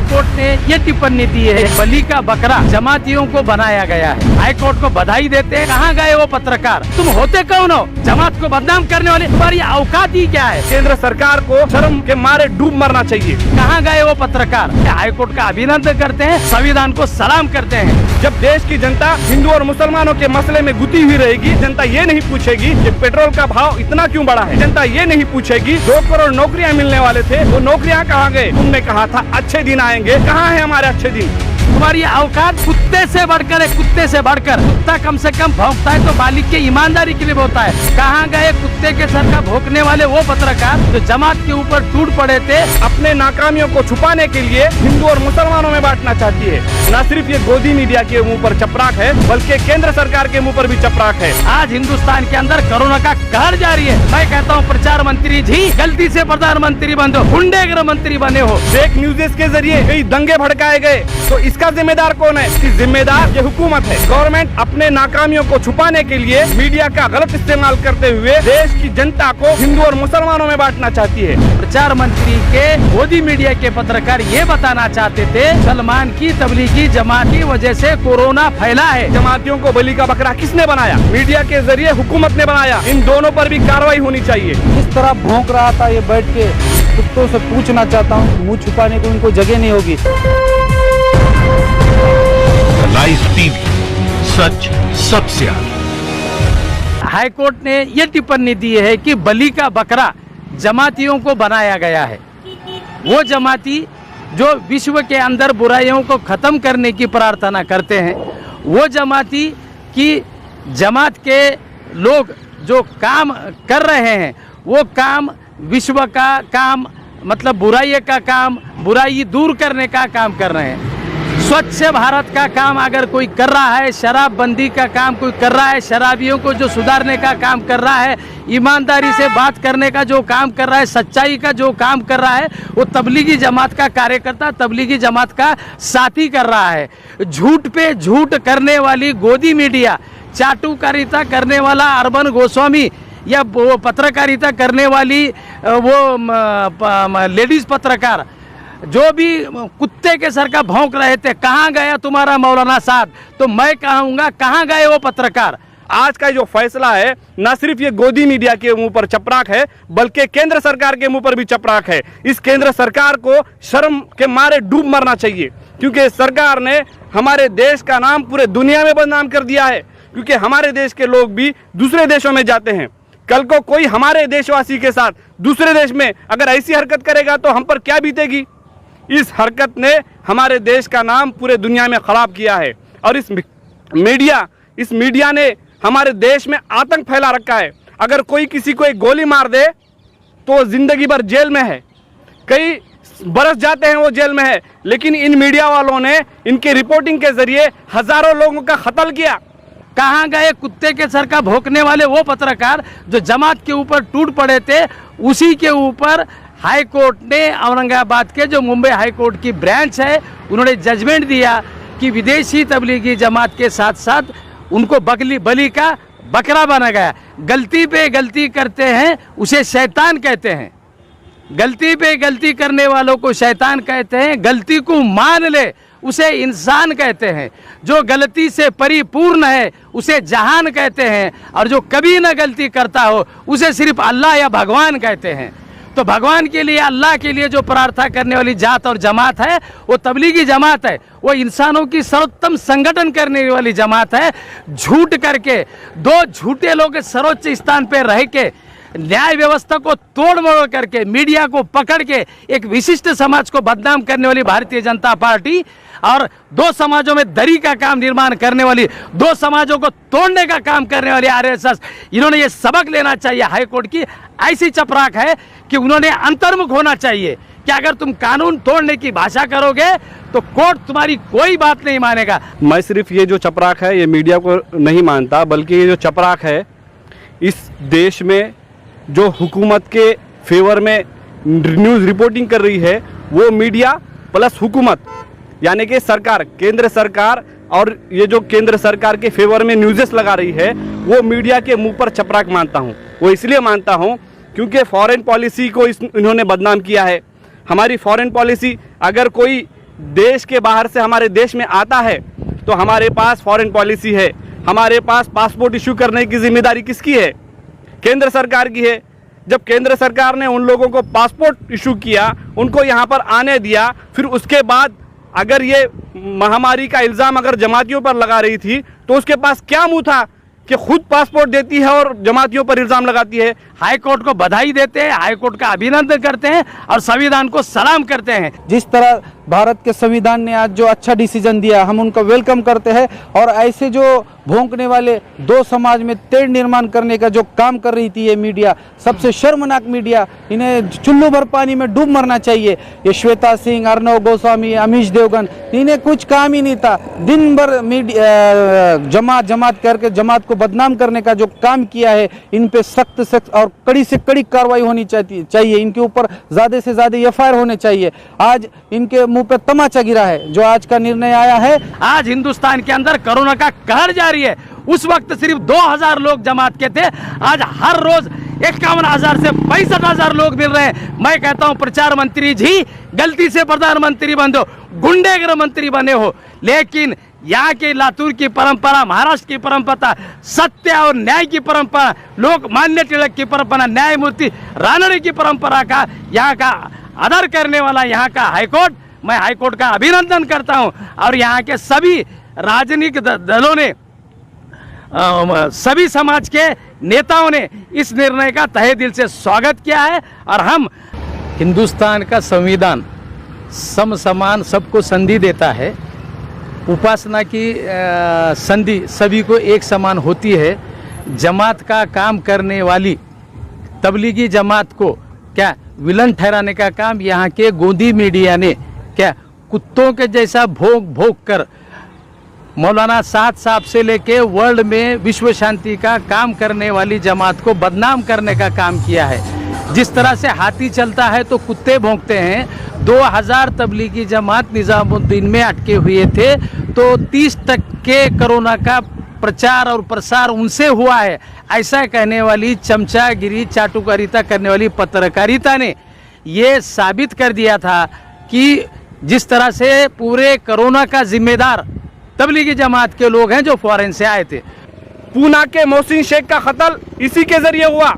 Court ने ये टिप्पणी दी है, बलि का बकरा जमातियों को बनाया गया है। हाई कोर्ट को बधाई देते हैं। कहाँ गए वो पत्रकार? तुम होते कौन हो? जमात को बदनाम करने वाले। तुम्हारी औकात ही क्या है? केंद्र सरकार को शर्म के मारे डूब मरना चाहिए। कहाँ गए वो पत्रकार? हाई कोर्ट का अभिनंदन करते हैं, संविधान को सलाम करते हैं। जब देश की जनता हिंदू और मुसलमानों के मसले में गुती हुई रहेगी, जनता ये नहीं पूछेगी कि पेट्रोल का भाव इतना क्यों बढ़ा है। जनता ये नहीं पूछेगी 2 करोड़ नौकरियां मिलने वाले थे, वो नौकरियां कहाँ गए? तुमने कहा था अच्छे दिन आएंगे, कहाँ है हमारे अच्छे दिन? तुम्हारी औकात कुत्ते से बढ़कर है, कुत्ते से बढ़कर। कुत्ता कम से कम भौंकता है तो मालिक की ईमानदारी के लिए होता है। कहाँ गए कुत्ते के सर का भौंकने वाले वो पत्रकार जो जमात के ऊपर टूट पड़े थे? अपने नाकामियों को छुपाने के लिए हिंदू और मुसलमानों में बांटना चाहती है। न सिर्फ ये गोदी मीडिया के मुंह पर चपराक है, बल्कि केंद्र सरकार के मुंह पर भी चपराक है। आज हिंदुस्तान के अंदर कोरोना का कहर जारी है। मैं कहता हूँ प्रचार मंत्री जी, गलती से प्रधानमंत्री बन दो, गुंडे गृह मंत्री बने हो। फेक न्यूज़ के जरिए कई दंगे भड़काए गए, तो इसका जिम्मेदार कौन है? इसकी जिम्मेदार ये हुकूमत है। गवर्नमेंट अपने नाकामियों को छुपाने के लिए मीडिया का गलत इस्तेमाल करते हुए देश की जनता को हिंदू और मुसलमानों में बांटना चाहती है। प्रचार मंत्री के गोदी मीडिया के पत्रकार ये बताना चाहते थे सलमान की तबलीगी जमात की वजह से कोरोना फैला है। जमातियों को बलि का बकरा किसने बनाया? मीडिया के जरिए हुकूमत ने बनाया। इन दोनों पर भी कार्रवाई होनी चाहिए। किस तरह भौंक रहा था ये बैठ के, कुत्तों से पूछना चाहता हूँ। मुँह छुपाने को इनको जगह नहीं होगी। लाइव टीवी, सच सबसे आगे। हाई कोर्ट ने ये टिप्पणी दी है कि बलि का बकरा जमातियों को बनाया गया है। वो जमाती जो विश्व के अंदर बुराइयों को खत्म करने की प्रार्थना करते हैं, वो जमाती की जमात के लोग जो काम कर रहे हैं, वो काम विश्व का काम, मतलब बुराई का काम, बुराई दूर करने का काम कर रहे हैं। स्वच्छ भारत का काम अगर कोई कर रहा है, शराबबंदी का काम कोई कर रहा है, शराबियों को जो सुधारने का काम कर रहा है, ईमानदारी से बात करने का जो काम कर रहा है, सच्चाई का जो काम कर रहा है, वो तबलीगी जमात का कार्यकर्ता, तबलीगी जमात का साथी कर रहा है। झूठ पे झूठ करने वाली गोदी मीडिया, चाटुकारिता करने वाला अरबन गोस्वामी, या वो पत्रकारिता करने वाली वो लेडीज पत्रकार जो भी कुत्ते के सर का भौंक रहे थे, कहाँ गया तुम्हारा मौलाना साहब? तो मैं कहूँगा कहाँ गए वो पत्रकार? आज का जो फैसला है न सिर्फ ये गोदी मीडिया के मुंह पर चपराक है, बल्कि केंद्र सरकार के मुंह पर भी चपराक है। इस केंद्र सरकार को शर्म के मारे डूब मरना चाहिए, क्योंकि सरकार ने हमारे देश का नाम पूरे दुनिया में बदनाम कर दिया है। क्योंकि हमारे देश के लोग भी दूसरे देशों में जाते हैं। कल को कोई हमारे देशवासी के साथ दूसरे देश में अगर ऐसी हरकत करेगा तो हम पर क्या बीतेगी? इस हरकत ने हमारे देश का नाम पूरे दुनिया में खराब किया है। और इस मीडिया ने हमारे देश में आतंक फैला रखा है। अगर कोई किसी को एक गोली मार दे तो जिंदगी भर जेल में है, कई बरस जाते हैं वो जेल में है। लेकिन इन मीडिया वालों ने इनके रिपोर्टिंग के जरिए हजारों लोगों का कत्ल किया। कहाँ गए कुत्ते के सर का भौंकने वाले वो पत्रकार जो जमात के ऊपर टूट पड़े थे? उसी के ऊपर हाई कोर्ट ने, औरंगाबाद के जो मुंबई हाई कोर्ट की ब्रांच है, उन्होंने जजमेंट दिया कि विदेशी तबलीगी जमात के साथ साथ उनको बलि का बकरा बना गया। गलती पे गलती करते हैं उसे शैतान कहते हैं। गलती पे गलती करने वालों को शैतान कहते हैं। गलती को मान ले उसे इंसान कहते हैं। जो गलती से परिपूर्ण है उसे जहान कहते हैं। और जो कभी न गलती करता हो उसे सिर्फ अल्लाह या भगवान कहते हैं। तो भगवान के लिए, अल्लाह के लिए जो प्रार्थना करने वाली जात और जमात है वो तबलीगी जमात है। वो इंसानों की सर्वोत्तम संगठन करने वाली जमात है। झूठ करके, दो झूठे लोग सर्वोच्च स्थान पर रह के, न्याय व्यवस्था को तोड़ मोड़ करके, मीडिया को पकड़ के एक विशिष्ट समाज को बदनाम करने वाली भारतीय जनता पार्टी और दो समाजों में दरी का काम निर्माण करने वाली, दो समाजों को तोड़ने का काम करने वाली आरएसएस, इन्होंने ये सबक लेना चाहिए। हाई कोर्ट की ऐसी चपराक है कि उन्होंने अंतर्मुख होना चाहिए कि अगर तुम कानून तोड़ने की भाषा करोगे तो कोर्ट तुम्हारी कोई बात नहीं मानेगा। मैं सिर्फ ये जो चपराक है ये मीडिया को नहीं मानता, बल्कि ये जो चपराक है इस देश में जो हुकूमत के फेवर में न्यूज़ रिपोर्टिंग कर रही है वो मीडिया प्लस हुकूमत, यानी कि सरकार, केंद्र सरकार, और ये जो केंद्र सरकार के फेवर में न्यूज़ेस लगा रही है वो मीडिया के मुंह पर चपराक मानता हूँ। वो इसलिए मानता हूँ क्योंकि फॉरेन पॉलिसी को इन्होंने बदनाम किया है। हमारी फॉरेन पॉलिसी, अगर कोई देश के बाहर से हमारे देश में आता है तो हमारे पास फॉरेन पॉलिसी है, हमारे पास पासपोर्ट इशू करने की जिम्मेदारी किसकी है? केंद्र सरकार की है। जब केंद्र सरकार ने उन लोगों को पासपोर्ट इशू किया, उनको यहाँ पर आने दिया, फिर उसके बाद अगर ये महामारी का इल्ज़ाम अगर जमातियों पर लगा रही थी तो उसके पास क्या मुंह था कि खुद पासपोर्ट देती है और जमातियों पर इल्ज़ाम लगाती है? हाई कोर्ट को बधाई देते हैं, हाई कोर्ट का अभिनंदन करते हैं और संविधान को सलाम करते हैं। जिस तरह भारत के संविधान ने आज जो अच्छा डिसीजन दिया, हम उनका वेलकम करते हैं। और ऐसे जो भौंकने वाले दो समाज में तेढ़ निर्माण करने का जो काम कर रही थी ये मीडिया, सबसे शर्मनाक मीडिया, इन्हें चुल्लू भर पानी में डूब मरना चाहिए। ये श्वेता सिंह, अर्नव गोस्वामी, अमीश देवगन, इन्हें कुछ काम ही नहीं था। दिन भर मीडिया जमात करके जमात को बदनाम करने का जो काम किया है, इन पे सख्त और कड़ी से कड़ी कार्रवाई होनी चाहिए। इनके ऊपर ज़्यादा से ज़्यादा एफआईआर होने चाहिए। आज इनके मुंह पे तमाचा गिरा है जो आज का निर्णय आया है। आज हिंदुस्तान के अंदर कोरोना का कहर जारी है। उस वक्त सिर्फ 2000 लोग जमात के थे, आज हर रोज 51,000 से 65,000 लोग मिल रहे हैं। मैं कहता हूं प्रचार मंत्री जी गलती से प्रधानमंत्री बन दो, गुंडे गृह मंत्री बने हो, लेकिन यहाँ के लातूर की परंपरा, महाराष्ट्र की परंपरा, सत्य और न्याय की परंपरा, लोकमान्य तिलक की परंपरा, न्यायमूर्ति रानड़े की परंपरा का यहाँ का आदर करने वाला यहाँ का हाईकोर्ट, मैं हाईकोर्ट का अभिनंदन करता हूँ। और यहाँ के सभी राजनीतिक दलों ने, सभी समाज के नेताओं ने इस निर्णय का तहे दिल से स्वागत किया है। और हम, हिंदुस्तान का संविधान सम समान सबको संधि देता है, उपासना की संधि सभी को एक समान होती है। जमात का काम करने वाली तबलीगी जमात को क्या विलन ठहराने का काम यहाँ के गोदी मीडिया ने क्या कुत्तों के जैसा भोग भोग कर मौलाना साद साहब से लेके वर्ल्ड में विश्व शांति का काम करने वाली जमात को बदनाम करने का काम किया है। जिस तरह से हाथी चलता है तो कुत्ते भौंकते हैं। 2000 तबलीगी जमात निजामुद्दीन में अटके हुए थे तो 30% कोरोना का प्रचार और प्रसार उनसे हुआ है, ऐसा कहने वाली चमचागिरी, चाटुकारिता करने वाली पत्रकारिता ने ये साबित कर दिया था कि जिस तरह से पूरे कोरोना का जिम्मेदार तबलीगी जमात के लोग हैं जो फॉरेन से आए थे। पूना के मोहसिन शेख का कत्ल इसी के जरिए हुआ।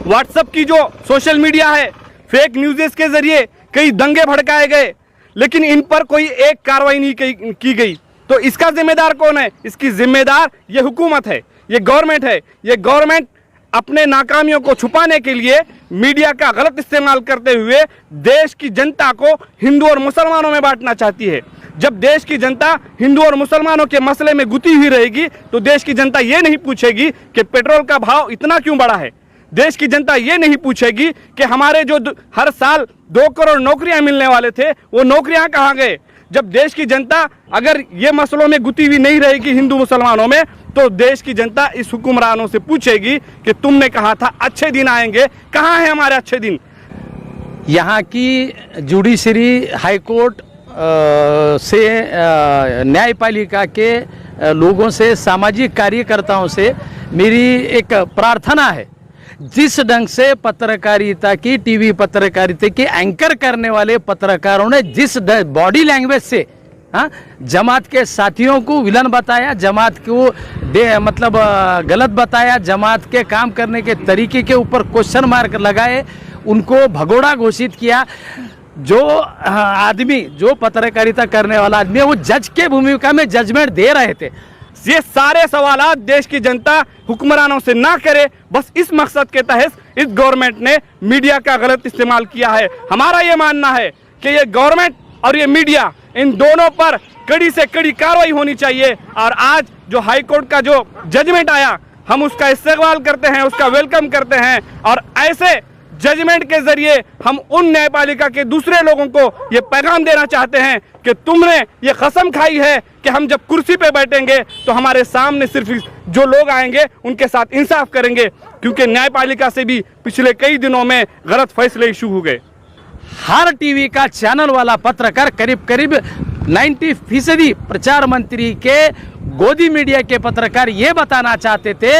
व्हाट्सएप की जो सोशल मीडिया है, फेक न्यूज़ के जरिए कई दंगे भड़काए गए, लेकिन इन पर कोई एक कार्रवाई नहीं की गई। तो इसका जिम्मेदार कौन है? इसकी जिम्मेदार ये हुकूमत है, ये गवर्नमेंट है। ये गवर्नमेंट अपने नाकामियों को छुपाने के लिए मीडिया का गलत इस्तेमाल करते हुए देश की जनता को हिंदू और मुसलमानों में बांटना चाहती है। जब देश की जनता हिंदू और मुसलमानों के मसले में गुती हुई रहेगी तो देश की जनता ये नहीं पूछेगी कि पेट्रोल का भाव इतना क्यों बढ़ा है। देश की जनता ये नहीं पूछेगी कि हमारे जो हर साल 2 करोड़ नौकरियां मिलने वाले थे वो नौकरियां कहाँ गए। जब देश की जनता अगर ये मसलों में गुती हुई नहीं रहेगी हिंदू मुसलमानों में, तो देश की जनता इस हुक्मरानों से पूछेगी कि तुमने कहा था अच्छे दिन आएंगे, कहाँ हैं हमारे अच्छे दिन। यहाँ की जुडिशरी, हाईकोर्ट से, न्यायपालिका के लोगों से, सामाजिक कार्यकर्ताओं से मेरी एक प्रार्थना है, जिस ढंग से पत्रकारिता की, टीवी पत्रकारिता की एंकर करने वाले पत्रकारों ने जिस बॉडी लैंग्वेज से जमात के साथियों को विलन बताया, जमात को मतलब गलत बताया, जमात के काम करने के तरीके के ऊपर क्वेश्चन मार्क लगाए, उनको भगोड़ा घोषित किया। जो आदमी, जो पत्रकारिता करने वाला आदमी है, वो जज के भूमिका में जजमेंट दे रहे थे। ये सारे सवालात देश की जनता हुक्मरानों से ना करे, बस इस मकसद के तहत इस गवर्नमेंट ने मीडिया का गलत इस्तेमाल किया है। हमारा ये मानना है कि ये गवर्नमेंट और ये मीडिया, इन दोनों पर कड़ी से कड़ी कार्रवाई होनी चाहिए। और आज जो हाई कोर्ट का जो जजमेंट आया, हम उसका इस्तेमाल करते हैं, उसका वेलकम करते हैं। और ऐसे जजमेंट के जरिए हम उन न्यायपालिका के दूसरे लोगों को ये पैगाम देना चाहते हैं कि तुमने ये कसम खाई है कि हम जब कुर्सी पे बैठेंगे तो हमारे सामने सिर्फ जो लोग आएंगे उनके साथ इंसाफ करेंगे, क्योंकि न्यायपालिका से भी पिछले कई दिनों में गलत फैसले इशू हो गए। हर टीवी का चैनल वाला पत्रकार, करीब करीब 90% प्रचार मंत्री के गोदी मीडिया के पत्रकार ये बताना चाहते थे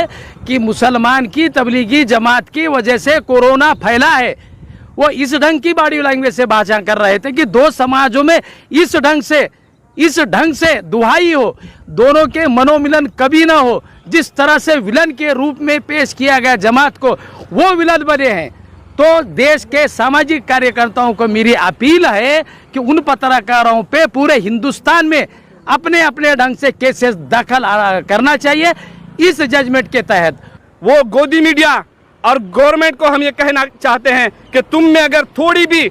कि मुसलमान की तबलीगी जमात की वजह से कोरोना फैला है। वो इस ढंग की बॉडी लैंग्वेज से भाषा कर रहे थे कि दो समाजों में इस ढंग से दुहाई हो, दोनों के मनोमिलन कभी ना हो। जिस तरह से विलन के रूप में पेश किया गया जमात को, वो विलन बने हैं। तो देश के सामाजिक कार्यकर्ताओं को मेरी अपील है कि उन पत्रकारों पे पूरे हिंदुस्तान में अपने अपने ढंग से केसेस दाखिल करना चाहिए इस जजमेंट के तहत। वो गोदी मीडिया और गवर्नमेंट को हम ये कहना चाहते हैं कि तुम में अगर थोड़ी भी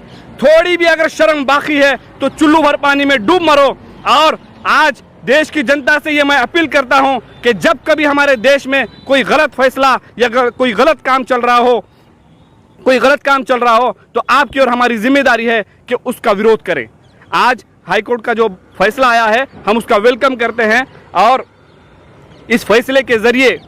अगर शर्म बाकी है तो चुल्लू भर पानी में डूब मरो। और आज देश की जनता से ये मैं अपील करता हूं कि जब कभी हमारे देश में कोई गलत फैसला या कोई गलत काम चल रहा हो तो आपकी और हमारी जिम्मेदारी है कि उसका विरोध करें। आज हाईकोर्ट का जो फैसला आया है हम उसका वेलकम करते हैं और इस फैसले के जरिए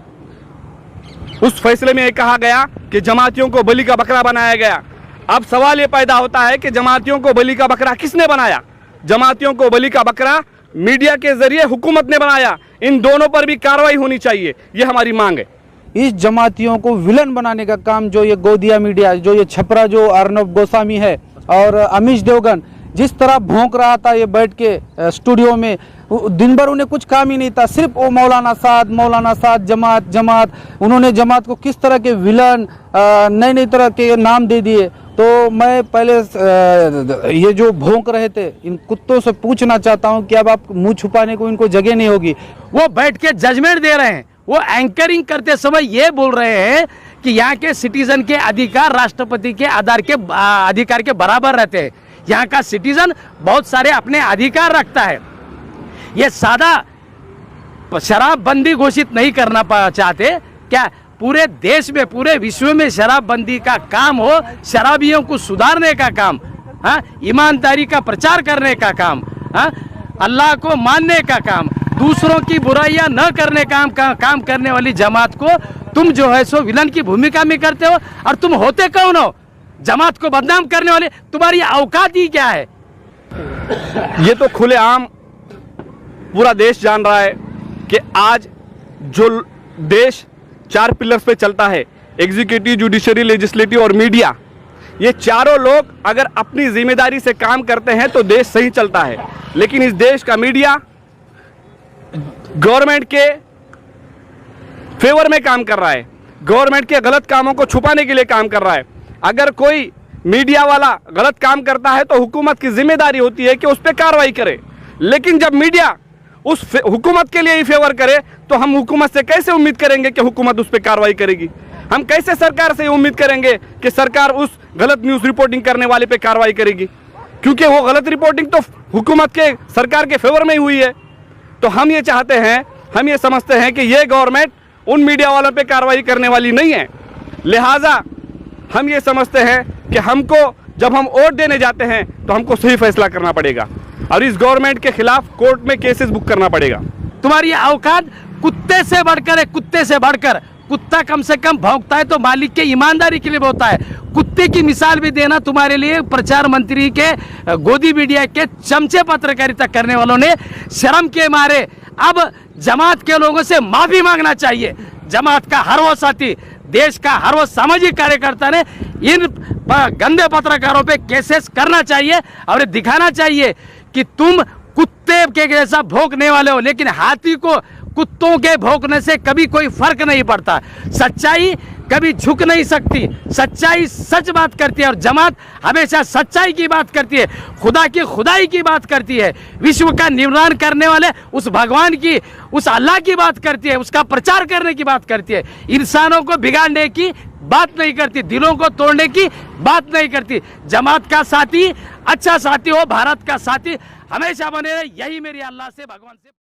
उस फैसले में ये कहा गया कि जमातियों को बलि का बकरा बनाया गया। अब सवाल ये पैदा होता है कि जमातियों को बलि का बकरा किसने बनाया? जमातियों को बलि का बकरा मीडिया के जरिए हुकूमत ने बनाया। इन दोनों पर भी कार्रवाई होनी चाहिए, ये हमारी मांग है। इस जमातियों को विलन बनाने का काम जो ये गोदिया मीडिया, जो ये छपरा, जो अर्नब गोस्वामी है और अमीश देवगन जिस तरह भौंक रहा था ये बैठ के स्टूडियो में, दिन भर उन्हें कुछ काम ही नहीं था, सिर्फ वो मौलाना साद जमात उन्होंने जमात को किस तरह के विलन नए तरह के नाम दे दिए। तो मैं पहले ये जो भौंक रहे थे इन कुत्तों से पूछना चाहता हूं कि अब आप मुंह छुपाने को इनको जगह नहीं होगी। वो बैठ के जजमेंट दे रहे हैं, वो एंकरिंग करते समय ये बोल रहे हैं कि यहाँ के सिटीजन के अधिकार राष्ट्रपति के अधिकार के बराबर रहते हैं। यहाँ का सिटीजन बहुत सारे अपने अधिकार रखता है। ये सादा शराबबंदी घोषित नहीं करना चाहते क्या? पूरे देश में, पूरे विश्व में शराबबंदी का काम हो, शराबियों को सुधारने का काम, हाँ, ईमानदारी का प्रचार करने का काम, हाँ, अल्लाह को मानने का काम, दूसरों की बुराइयां न करने का काम करने वाली जमात को तुम जो है सो विलन की भूमिका में करते हो। और तुम होते कौन हो? जमात को बदनाम करने वाले। तुम्हारी औकात ही क्या है? ये तो खुलेआम पूरा देश जान रहा है कि आज जो देश 4 पिलर्स पे चलता है, एग्जीक्यूटिव, जुडिशरी, लेजिस्लेटिव और मीडिया, ये चारों लोग अगर अपनी जिम्मेदारी से काम करते हैं तो देश सही चलता है। लेकिन इस देश का मीडिया गवर्नमेंट के फेवर में काम कर रहा है, गवर्नमेंट के गलत कामों को छुपाने के लिए काम कर रहा है। अगर कोई मीडिया वाला गलत काम करता है तो हुकूमत की जिम्मेदारी होती है कि उस पर कार्रवाई करे। लेकिन जब मीडिया उस हुकूमत के लिए ही फेवर करे तो हम हुकूमत से कैसे उम्मीद करेंगे कि हुकूमत उस पर कार्रवाई करेगी? हम कैसे सरकार से उम्मीद करेंगे कि सरकार उस गलत न्यूज़ रिपोर्टिंग करने वाले पे कार्रवाई करेगी? क्योंकि वो गलत रिपोर्टिंग तो हुकूमत के, सरकार के फेवर में ही हुई है। तो हम ये चाहते हैं, हम ये समझते हैं कि ये गवर्नमेंट उन मीडिया वालों पे कार्रवाई करने वाली नहीं है। लिहाजा हम ये समझते हैं कि हमको जब हम वोट देने जाते हैं तो हमको सही फैसला करना पड़ेगा और इस गवर्नमेंट के खिलाफ कोर्ट में केसेस बुक करना पड़ेगा। तुम्हारी औकात कुत्ते से बढ़कर है, कुत्ते से बढ़कर। कुत्ता कम से कम भौंकता है तो मालिक के ईमानदारी के लिए होता है। कुत्ते की मिसाल भी देना तुम्हारे लिए प्रचार मंत्री के गोदी मीडिया के चमचे पत्रकारिता करने वालों ने शर्म के मारे अब जमात के लोगों से माफी मांगना चाहिए। जमात का हर वो साथी, देश का हर वो सामाजिक कार्यकर्ता ने इन गंदे पत्रकारों पे केसेस करना चाहिए और दिखाना चाहिए कि तुम कुत्ते के जैसा भौंकने वाले हो, लेकिन हाथी को कुत्तों के भौंकने से कभी कोई फर्क नहीं पड़ता। सच्चाई कभी झुक नहीं सकती, सच्चाई सच बात करती है और जमात हमेशा सच्चाई की बात करती है, खुदा की खुदाई की बात करती है, विश्व का निर्माण करने वाले उस भगवान की, उस अल्लाह की बात करती है, उसका प्रचार करने की बात करती है। इंसानों को बिगाड़ने की बात नहीं करती, दिलों को तोड़ने की बात नहीं करती। जमात का साथी अच्छा साथी हो, भारत का साथी हमेशा बने रहे, यही मेरी अल्लाह से, भगवान से